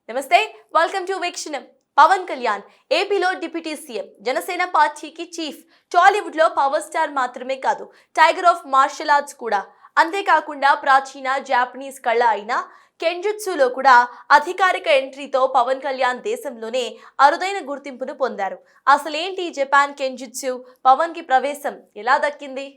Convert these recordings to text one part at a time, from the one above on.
నమస్తే, welcome to వీక్షణం. Pawan Kalyan ఏపీలో deputy CM, Janasena పార్టీకి చీఫ్. టాలీవుడ్ లో పవర్ స్టార్ మాత్రమే కాదు, టైగర్ ఆఫ్ మార్షల్ ఆర్ట్స్ కూడా. అంతేకాకుండా ప్రాచీన జాపనీస్ కళ అయిన కెంజుట్సులో కూడా అధికారిక ఎంట్రీతో పవన్ కళ్యాణ్ దేశంలోనే అరుదైన గుర్తింపును పొందారు. అసలేంటి జపాన్ కెంజుట్సు? పవన్ కి ప్రవేశం ఎలా దక్కింది?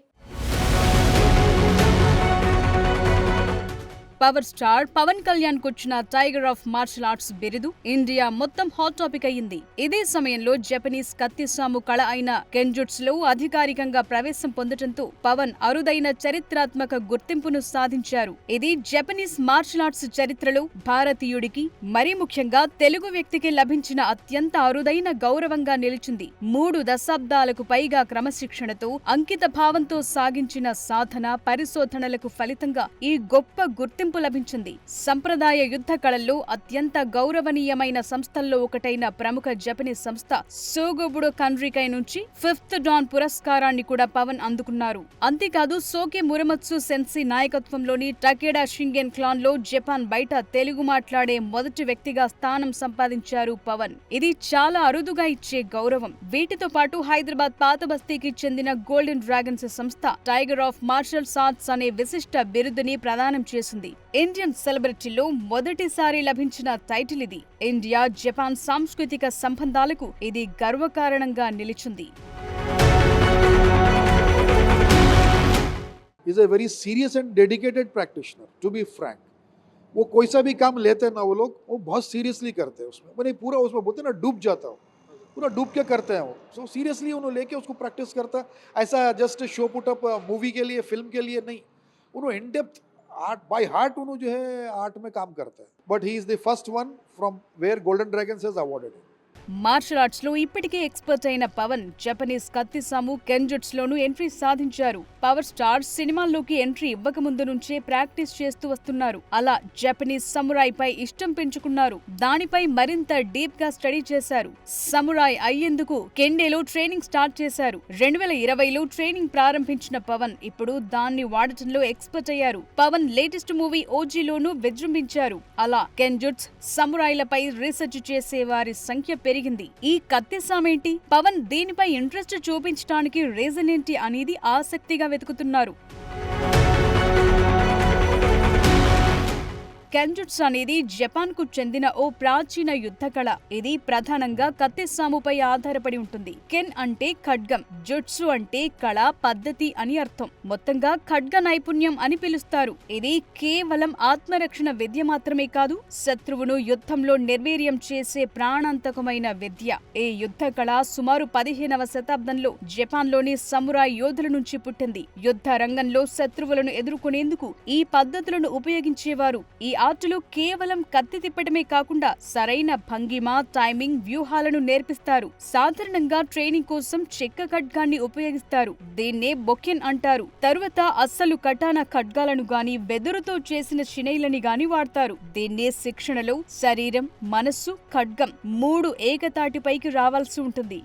పవర్ స్టార్ పవన్ కళ్యాణ్ కొచ్చిన టైగర్ ఆఫ్ మార్షల్ ఆర్ట్స్ బిరుదు ఇండియా మొత్తం హాట్ టాపిక్ అయ్యింది. ఇదే సమయంలో జపనీస్ కత్తిసాము కళ అయిన కెంజుట్స్ లో అధికారికంగా ప్రవేశం పొందడంతో పవన్ అరుదైన చరిత్రాత్మక గుర్తింపును సాధించారు. ఇది జపనీస్ మార్షల్ ఆర్ట్స్ చరిత్రలో భారతీయుడికి, మరీ ముఖ్యంగా తెలుగు వ్యక్తికి లభించిన అత్యంత అరుదైన గౌరవంగా నిలిచింది. 3 దశాబ్దాలకు పైగా క్రమశిక్షణతో, అంకిత భావంతో సాగించిన సాధన, పరిశోధనలకు ఫలితంగా ఈ గొప్ప గుర్తింపు లభించింది. సంప్రదాయ యుద్ధ కళల్లో అత్యంత గౌరవనీయమైన సంస్థల్లో ఒకటైన ప్రముఖ జపనీస్ సంస్థ సోగోబుడో కన్రికై నుంచి 5th డాన్ పురస్కారాన్ని కూడా పవన్ అందుకున్నారు. అంతేకాదు సోకే మురమత్సు సెన్సీ నాయకత్వంలోని టకెడా షింగెన్ క్లాన్ లో జపాన్ బయట తెలుగు మాట్లాడే మొదటి వ్యక్తిగా స్థానం సంపాదించారు పవన్. ఇది చాలా అరుదుగా ఇచ్చే గౌరవం. వీటితో పాటు హైదరాబాద్ పాత బస్తీకి చెందిన గోల్డెన్ డ్రాగన్స్ సంస్థ టైగర్ ఆఫ్ మార్షల్ ఆర్ట్స్ అనే విశిష్ట బిరుదుని ప్రదానం చేసింది. ఇండియన్ సెలబ్రిటీలో మొదటిసారి లభించిన టైటిల్ ఇది. ఇండియా జపాన్ సాంస్కృతిక సంబంధాలకు ఇది గర్వకారణంగా నిలిచింది. Is a very serious and dedicated practitioner, to be frank. वो कोई सा भी काम लेते हैं ना वो लोग, वो बहुत सीरियसली करते हैं उसमें. मैंने पूरा उसमें बोलते हैं ना, डूब जाता हूँ, पूरा डूब के करते हैं वो. सो सीरियसली उन्होंने लेके उसको प्रैक्टिस करता है. ऐसा just show put up movie के लिए, फिल्म के लिए नहीं. उन्होंने in depth art by heart उन्होंने जो है आर्ट में काम करता है. But he is the first one from where golden dragons has awarded him. Martial arts లో ఇప్పటికే ఎక్స్పర్ట్ అయిన పవన్ జపనీస్ కత్తిసాము కెంజుట్స్ లోనూ ఎంట్రీ సాధించారు. పవర్ స్టార్ సినిమాల్లోకి ఎంట్రీ ఇవ్వకముందు నుంచే ప్రాక్టీస్ చేస్తూ వస్తున్నారు. అలా జపనీస్ సమురాయ్ పై ఇష్టం పెంచుకున్నారు. దానిపై మరింత డీప్ గా స్టడీ చేశారు. సమురాయ్ అయ్యేందుకు కెండేలో ట్రైనింగ్ స్టార్ట్ చేశారు. 2020లో ట్రైనింగ్ ప్రారంభించిన పవన్ ఇప్పుడు దాన్ని వాడటంలో ఎక్స్పర్ట్ అయ్యారు. పవన్ లేటెస్ట్ మూవీ ఓజీలోనూ విజృంభించారు. అలా కెంజుట్స్, సమురాయ్లపై రీసెర్చ్ చేసే వారి సంఖ్య పెరిగింది. ఈ కత్తిసామేంటి, పవన్ దీనిపై ఇంట్రెస్ట్ చూపించడానికి రీజన్ ఏంటి అనేది ఆసక్తిగా వెతుకుతున్నారు. కెంజుట్స్ అనేది జపాన్ కు చెందిన ఓ ప్రాచీన యుద్ధ కళ. ఇది ప్రధానంగా కత్తిసాముపై ఆధారపడి ఉంటుంది. కెన్ అంటే ఖడ్గం, జుట్సు అంటే కళ, పద్ధతి అని అర్థం. మొత్తంగా ఖడ్గ నైపుణ్యం అని పిలుస్తారు. ఇది కేవలం ఆత్మరక్షణ విద్య మాత్రమే కాదు, శత్రువును యుద్ధంలో నిర్వీర్యం చేసే ప్రాణాంతకమైన విద్య. ఈ యుద్ధ కళ సుమారు 15వ శతాబ్దంలో జపాన్లోని సమురాయ్ యోధుల నుంచి పుట్టింది. యుద్ధ రంగంలో శత్రువులను ఎదుర్కొనేందుకు ఈ పద్ధతులను ఉపయోగించేవారు. ఈ ఆటలో కేవలం కత్తి తిప్పటమే కాకుండా సరైన భంగిమ, టైమింగ్, వ్యూహాలను నేర్పిస్తారు. సాధారణంగా ట్రైనింగ్ కోసం చెక్క ఖడ్గాన్ని ఉపయోగిస్తారు. దీన్నే బొకెన్ అంటారు. తరువాత అస్సలు కటానా ఖడ్గాలను గాని, వెదురుతో చేసిన షినైలని గాని వాడతారు. దీన్నే శిక్షణలో శరీరం, మనస్సు, ఖడ్గం 3 ఏకతాటిపైకి రావాల్సి ఉంటుంది.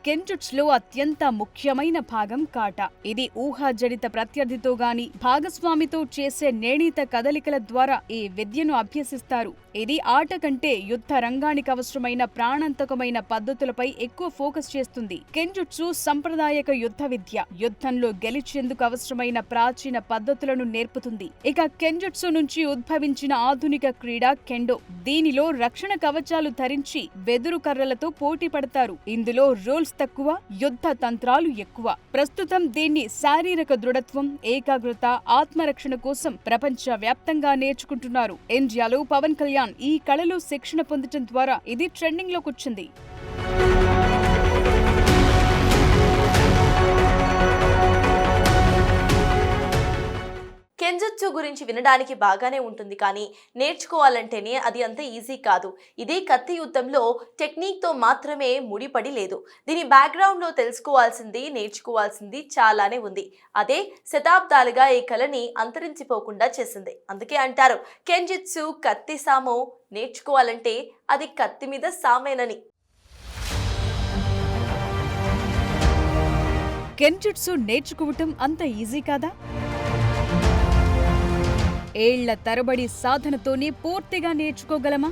కెంజుట్స్ లో అత్యంత ముఖ్యమైన భాగం కాటా. ఇది ఊహాజడిత ప్రత్యర్థితో గాని, భాగస్వామితో చేసే నిర్ణీత కదలికల ద్వారా ఈ విద్యను అభ్యసిస్తారు. ఇది ఆట కంటే యుద్ధ రంగానికి అవసరమైన ప్రాణాంతకమైన పద్ధతులపై ఎక్కువ ఫోకస్ చేస్తుంది. కెంజుట్సు సంప్రదాయక యుద్ధ విద్య. యుద్ధంలో గెలిచేందుకు అవసరమైన ప్రాచీన పద్ధతులను నేర్పుతుంది. ఇక కెంజుట్సు నుంచి ఉద్భవించిన ఆధునిక క్రీడ కెండో. దీనిలో రక్షణ కవచాలు ధరించి వెదురు కర్రలతో పోటీ పడతారు. ఇందులో రూల్స్ తక్కువ, యుద్ధ తంత్రాలు ఎక్కువ. ప్రస్తుతం దీన్ని శారీరక దృఢత్వం, ఏకాగ్రత, ఆత్మరక్షణ కోసం ప్రపంచ వ్యాప్తంగా నేర్చుకుంటున్నారు. ఇండియాలో పవన్ కళ్యాణ్ ఈ కళలో శిక్షణ పొందటం ద్వారా ఇది ట్రెండింగ్ లోకొచ్చింది. కెంజుట్సు గురించి వినడానికి బాగానే ఉంటుంది, కానీ నేర్చుకోవాలంటేనే అది అంత ఈజీ కాదు. ఇది కత్తి యుద్ధంలో టెక్నిక్తో మాత్రమే ముడిపడి లేదు. దీని బ్యాక్గ్రౌండ్లో తెలుసుకోవాల్సింది, నేర్చుకోవాల్సింది చాలానే ఉంది. అదే శతాబ్దాలుగా ఈ కళని అంతరించిపోకుండా చేసింది. అందుకే అంటారు, కెంజుట్సు కత్తి సాము నేర్చుకోవాలంటే అది కత్తి మీద సామేనని. కెంజుట్సు నేర్చుకోవటం అంత ఈజీ కాదా? ఏళ్ల తరబడి సాధనతోనే పూర్తిగా నేర్చుకోగలమా?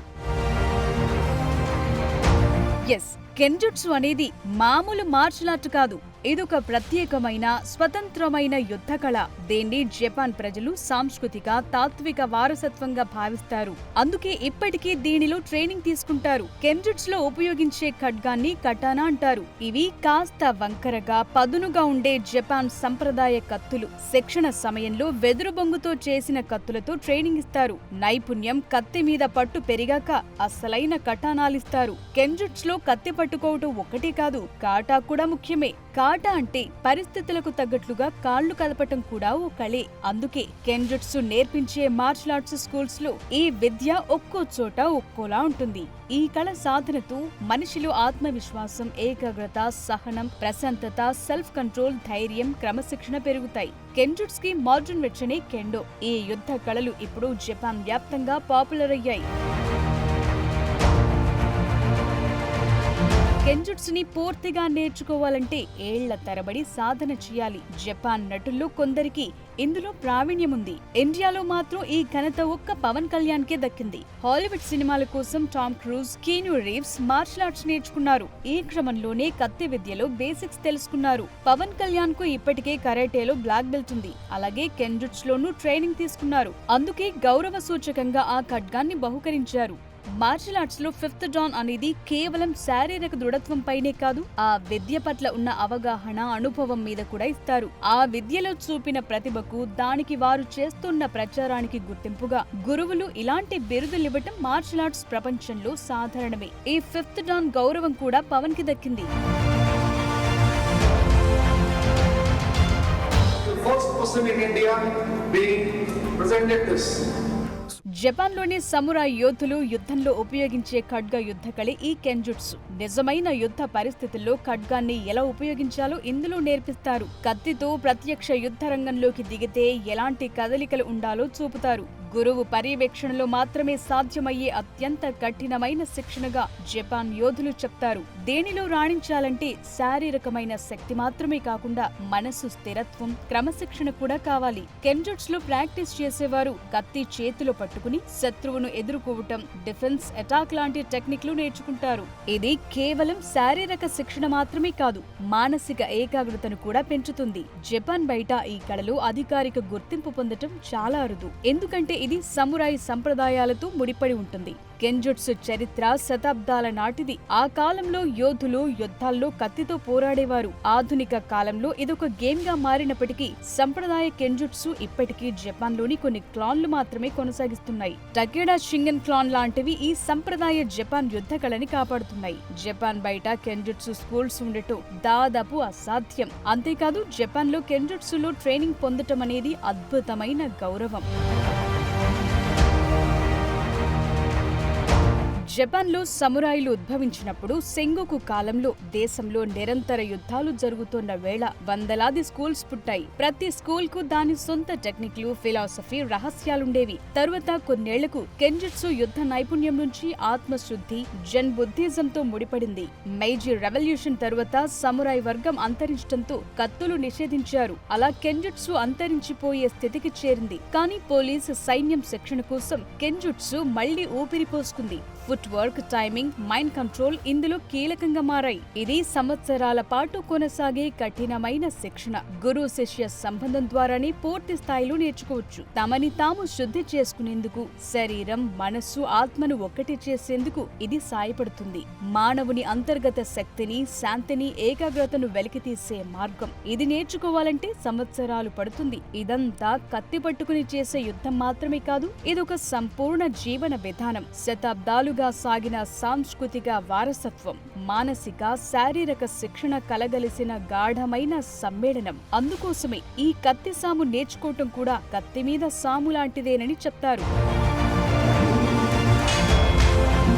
ఎస్, కెంజుట్సు అనేది మామూలు మార్షల్ ఆర్ట్ కాదు. ఇదొక ప్రత్యేకమైన స్వతంత్రమైన యుద్ధ కళ. దీన్ని జపాన్ ప్రజలు సాంస్కృతిక తాత్విక వారసత్వంగా భావిస్తారు. అందుకే ఇప్పటికీ దీనిలో ట్రైనింగ్ తీసుకుంటారు. కెంజుట్సులో ఉపయోగించే ఖడ్గాన్ని కటానా అంటారు. ఇవి కాస్త వంకరగా పదునుగా ఉండే జపాన్ సంప్రదాయ కత్తులు. శిక్షణ సమయంలో వెదురు బొంగుతో చేసిన కత్తులతో ట్రైనింగ్ ఇస్తారు. నైపుణ్యం, కత్తి మీద పట్టు పెరిగాక అసలైన కటానాలిస్తారు. కెంజుట్సులో కత్తి పట్టుకోవటం ఒక్కటే కాదు, కాటా కూడా ముఖ్యమే. కాటా అంటే పరిస్థితులకు తగ్గట్లుగా కాళ్లు కదపటం కూడా ఓ కళే. అందుకే కెంజుట్సు నేర్పించే మార్షల్ ఆర్ట్స్ స్కూల్స్ లో ఈ విద్య ఒక్కో చోట ఒక్కోలా ఉంటుంది. ఈ కళ సాధనతో మనిషిలో ఆత్మవిశ్వాసం, ఏకాగ్రత, సహనం, ప్రశాంతత, సెల్ఫ్ కంట్రోల్, ధైర్యం, క్రమశిక్షణ పెరుగుతాయి. కెంజుట్స్ కి మోడర్న్ వెర్షనే కెండో. ఈ యుద్ధ కళలు ఇప్పుడు జపాన్ వ్యాప్తంగా పాపులర్ అయ్యాయి. కెంజుట్సుని పూర్తిగా నేర్చుకోవాలంటే ఏళ్ల తరబడి సాధన చేయాలి. జపాన్ నటుల్లో కొందరికి ఇందులో ప్రావీణ్యముంది. ఇండియాలో మాత్రం ఈ ఘనత ఒక్క పవన్ కళ్యాణ్ కే దక్కింది. హాలీవుడ్ సినిమాల కోసం Tom Cruise, Keanu Reeves martial arts నేర్చుకున్నారు. ఈ క్రమంలోనే కత్తి విద్యలో బేసిక్స్ తెలుసుకున్నారు. పవన్ కళ్యాణ్ కు ఇప్పటికే కరాటేలో బ్లాక్ బెల్ట్ ఉంది. అలాగే కెంజుట్స్ లోనూ ట్రైనింగ్ తీసుకున్నారు. అందుకే గౌరవ సూచకంగా ఆ ఖడ్గాన్ని బహుకరించారు. మార్షల్ ఆర్ట్స్ లో 5th డాన్ అనేది కేవలం శారీరక దృఢత్వం పైనే కాదు, ఆ విద్య పట్ల ఉన్న అవగాహన, అనుభవం మీద కూడా ఇస్తారు. ఆ విద్యలో చూపిన ప్రతిభకు, దానికి వారు చేస్తున్న ప్రచారానికి గుర్తింపుగా గురువులు ఇలాంటి బిరుదులివ్వటం మార్షల్ ఆర్ట్స్ ప్రపంచంలో సాధారణమే. ఈ 5th డాన్ గౌరవం కూడా పవన్ కి దక్కింది. జపాన్లోని సమురాయ్ యోధులు యుద్ధంలో ఉపయోగించే ఖడ్గ యుద్ధకళి ఈ కెంజుట్సు. నిజమైన యుద్ధ పరిస్థితుల్లో ఖడ్గాన్ని ఎలా ఉపయోగించాలో ఇందులో నేర్పిస్తారు. కత్తితో ప్రత్యక్ష యుద్ధ రంగంలోకి దిగితే ఎలాంటి కదలికలు ఉండాలో చూపుతారు. గురువు పర్యవేక్షణలో మాత్రమే సాధ్యమయ్యే అత్యంత కఠినమైన శిక్షణగా జపాన్ యోధులు చెప్తారు. దేనిలో రాణించాలంటే శారీరకమైన శక్తి మాత్రమే కాకుండా మనసు స్థిరత్వం, క్రమశిక్షణ కూడా కావాలి. కెంజుట్స్ లో ప్రాక్టీస్ చేసేవారు కత్తి చేతిలో పట్టుకుని శత్రువును ఎదుర్కోవటం, డిఫెన్స్, అటాక్ లాంటి టెక్నిక్లు నేర్చుకుంటారు. ఇది కేవలం శారీరక శిక్షణ మాత్రమే కాదు, మానసిక ఏకాగ్రతను కూడా పెంచుతుంది. జపాన్ బయట ఈ కళలో అధికారిక గుర్తింపు పొందటం చాలా అరుదు. ఎందుకంటే ఇది సమురాయ్ సంప్రదాయాలతో ముడిపడి ఉంటుంది. కెంజుట్సు చరిత్ర శతాబ్దాల నాటిది. ఆ కాలంలో యోధులు యుద్ధాల్లో కత్తితో పోరాడేవారు. ఆధునిక కాలంలో ఇదొక గేమ్ గా మారినప్పటికీ సంప్రదాయ కెంజుట్సు ఇప్పటికీ జపాన్ లోని కొన్ని క్లాన్లు మాత్రమే కొనసాగిస్తున్నాయి. టకేడా షింగన్ క్లాన్ లాంటివి ఈ సంప్రదాయ జపాన్ యుద్ధ కళని కాపాడుతున్నాయి. జపాన్ బయట కెంజుట్సు స్కూల్స్ ఉండటం దాదాపు అసాధ్యం. అంతేకాదు జపాన్ లో కెంజుట్సులో ట్రైనింగ్ పొందటం అనేది అద్భుతమైన గౌరవం. జపాన్లో సమురాయిలు ఉద్భవించినప్పుడు సెంగోకు కాలంలో దేశంలో నిరంతర యుద్ధాలు జరుగుతున్న వేళ వందలాది స్కూల్స్ పుట్టాయి. ప్రతి స్కూల్ కు దాని సొంత టెక్నిక్లు, ఫిలాసఫీ, రహస్యాలుండేవి. తరువాత కొన్నేళ్లకు కెంజుట్సు యుద్ధ నైపుణ్యం నుంచి ఆత్మశుద్ధి, జెన్ బుద్ధిజంతో ముడిపడింది. మెయిజీ రెవల్యూషన్ తరువాత సమురాయ్ వర్గం అంతరించడంతో కత్తులు నిషేధించారు. అలా కెంజుట్సు అంతరించిపోయే స్థితికి చేరింది. కానీ పోలీసు, సైన్యం శిక్షణ కోసం కెంజుట్సు మళ్లీ ఊపిరి పోసుకుంది. Footwork, timing, mind control ఇందులో కీలకంగా మారాయి. ఇది సంవత్సరాల పాటు కొనసాగే కఠినమైన శిక్షణ. గురు శిష్య సంబంధం ద్వారానే పూర్తి స్థాయిలో నేర్చుకోవచ్చు. తమని తాము శుద్ధి చేసుకునేందుకు, శరీరం, మనస్సు, ఆత్మను ఒక్కటి చేసేందుకు ఇది సాయపడుతుంది. మానవుని అంతర్గత శక్తిని, శాంతిని, ఏకాగ్రతను వెలికితీసే మార్గం. ఇది నేర్చుకోవాలంటే సంవత్సరాలు పడుతుంది. ఇదంతా కత్తి పట్టుకుని చేసే యుద్ధం మాత్రమే కాదు, ఇదొక సంపూర్ణ జీవన విధానం. శతాబ్దాలుగా సాగిన సాంస్కృతిక వారసత్వం, మానసిక, శారీరక శిక్షణ కలగలిసిన గాఢమైన సమ్మేళనం. అందుకోసమే ఈ కత్తి సాము నేర్చుకోవటం కూడా కత్తి మీద సాము లాంటిదేనని చెప్తారు.